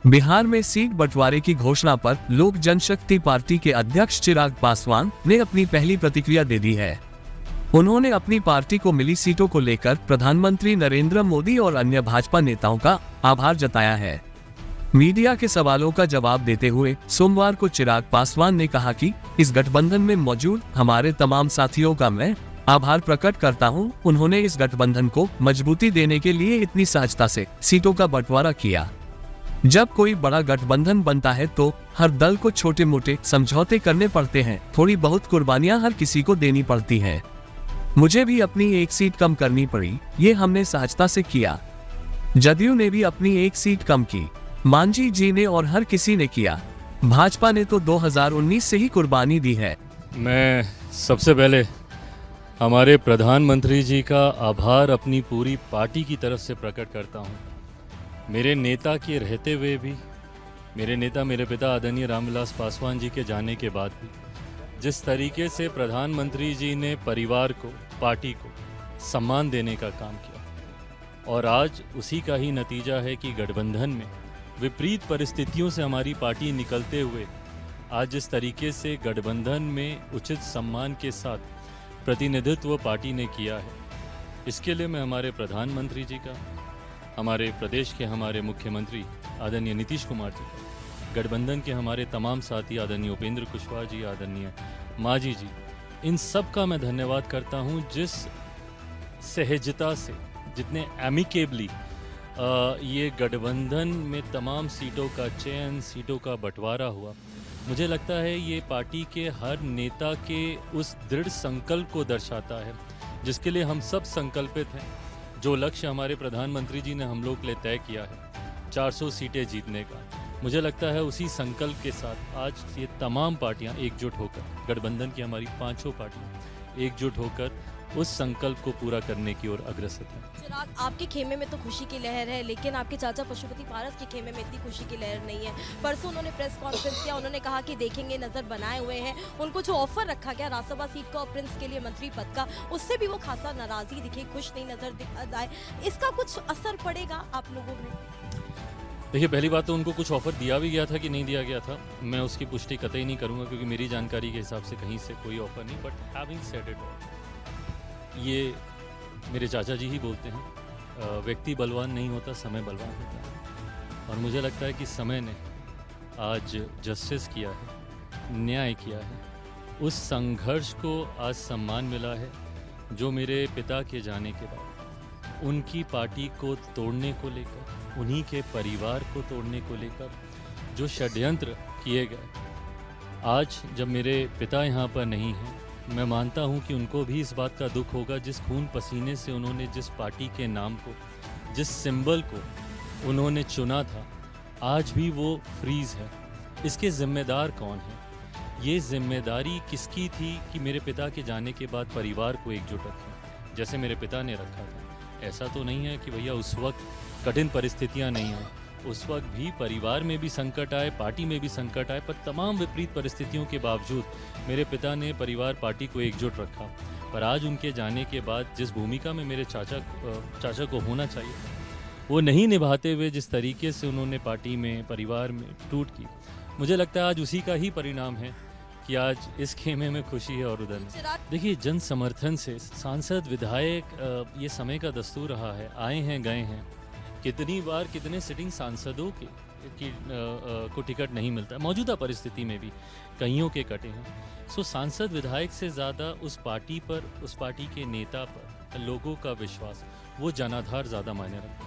बिहार में सीट बंटवारे की घोषणा पर लोक जनशक्ति पार्टी के अध्यक्ष चिराग पासवान ने अपनी पहली प्रतिक्रिया दे दी है। उन्होंने अपनी पार्टी को मिली सीटों को लेकर प्रधानमंत्री नरेंद्र मोदी और अन्य भाजपा नेताओं का आभार जताया है। मीडिया के सवालों का जवाब देते हुए सोमवार को चिराग पासवान ने कहा कि इस गठबंधन में मौजूद हमारे तमाम साथियों का मैं आभार प्रकट करता हूं। उन्होंने इस गठबंधन को मजबूती देने के लिए इतनी सहजता से सीटों का बंटवारा किया। जब कोई बड़ा गठबंधन बनता है तो हर दल को छोटे मोटे समझौते करने पड़ते हैं, थोड़ी बहुत कुर्बानियां हर किसी को देनी पड़ती हैं। मुझे भी अपनी एक सीट कम करनी पड़ी, ये हमने सहजता से किया। जदयू ने भी अपनी एक सीट कम की, मांझी जी ने और हर किसी ने किया। भाजपा ने तो 2019 से ही कुर्बानी दी है। मैं सबसे पहले हमारे प्रधानमंत्री जी का आभार अपनी पूरी पार्टी की तरफ से प्रकट करता हूँ। मेरे नेता के रहते हुए भी, मेरे नेता मेरे पिता आदरणीय रामविलास पासवान जी के जाने के बाद भी जिस तरीके से प्रधानमंत्री जी ने परिवार को, पार्टी को सम्मान देने का काम किया, और आज उसी का ही नतीजा है कि गठबंधन में विपरीत परिस्थितियों से हमारी पार्टी निकलते हुए आज जिस तरीके से गठबंधन में उचित सम्मान के साथ प्रतिनिधित्व पार्टी ने किया है, इसके लिए मैं हमारे प्रधानमंत्री जी का, हमारे प्रदेश के हमारे मुख्यमंत्री आदरणीय नीतीश कुमार जी का, गठबंधन के हमारे तमाम साथी आदरणीय उपेंद्र कुशवाहा जी, आदरणीय मांझी जी, इन सब का मैं धन्यवाद करता हूं। जिस सहजता से, जितने एमिकेबली ये गठबंधन में तमाम सीटों का चयन, सीटों का बंटवारा हुआ, मुझे लगता है ये पार्टी के हर नेता के उस दृढ़ संकल्प को दर्शाता है जिसके लिए हम सब संकल्पित हैं। जो लक्ष्य हमारे प्रधानमंत्री जी ने हम लोग के लिए तय किया है 400 सीटें जीतने का, मुझे लगता है उसी संकल्प के साथ आज ये तमाम पार्टियां एकजुट होकर, गठबंधन की हमारी पांचों पार्टियां एकजुट होकर उस संकल्प को पूरा करने की ओर अग्रसर हैं। चिराग, आपके खेमे में तो खुशी की लहर है, लेकिन आपके चाचा पशुपति पारस के खेमे में इतनी खुशी की लहर नहीं है। परसों उन्होंने प्रेस कॉन्फ्रेंस किया, उन्होंने कहा कि देखेंगे, नजर बनाए हुए हैं। उनको जो ऑफर रखा गया राज्यसभा सीट का और प्रिंस के लिए मंत्री पद का, उससे भी वो खासा नाराजगी दिखे, खुश नहीं नजर आए। इसका कुछ असर पड़ेगा आप लोगों में? देखिए, पहली बात तो उनको कुछ ऑफर दिया भी गया था कि नहीं दिया गया था, मैं उसकी पुष्टि कतई नहीं करूंगा क्योंकि मेरी जानकारी के हिसाब से कहीं से कोई ऑफर नहीं। But having said it all, ये मेरे चाचा जी ही बोलते हैं, व्यक्ति बलवान नहीं होता, समय बलवान होता है। और मुझे लगता है कि समय ने आज जस्टिस किया है, न्याय किया है, उस संघर्ष को आज सम्मान मिला है जो मेरे पिता के जाने के बाद उनकी पार्टी को तोड़ने को लेकर, उन्हीं के परिवार को तोड़ने को लेकर जो षड्यंत्र किए गए, आज जब मेरे पिता यहाँ पर नहीं हैं, मैं मानता हूं कि उनको भी इस बात का दुख होगा। जिस खून पसीने से उन्होंने जिस पार्टी के नाम को, जिस सिंबल को उन्होंने चुना था, आज भी वो फ्रीज है। इसके जिम्मेदार कौन है? ये जिम्मेदारी किसकी थी कि मेरे पिता के जाने के बाद परिवार को एकजुट रखें, जैसे मेरे पिता ने रखा था। ऐसा तो नहीं है कि भैया उस वक्त कठिन परिस्थितियां नहीं आई, उस वक्त भी परिवार में भी संकट आए, पार्टी में भी संकट आए, पर तमाम विपरीत परिस्थितियों के बावजूद मेरे पिता ने परिवार, पार्टी को एकजुट रखा। पर आज उनके जाने के बाद जिस भूमिका में मेरे चाचा को होना चाहिए वो नहीं निभाते हुए जिस तरीके से उन्होंने पार्टी में, परिवार में टूट की, मुझे लगता है आज उसी का ही परिणाम है कि आज इस खेमे में खुशी है और उधर नहीं। देखिए, जन समर्थन से सांसद, विधायक, ये समय का दस्तूर रहा है, आए हैं गए हैं। कितनी बार कितने सिटिंग सांसदों को टिकट नहीं मिलता, मौजूदा परिस्थिति में भी कईयों के कटे हैं। सो सांसद, विधायक से ज़्यादा उस पार्टी पर, उस पार्टी के नेता पर लोगों का विश्वास, वो जनाधार ज़्यादा मायने रखता है।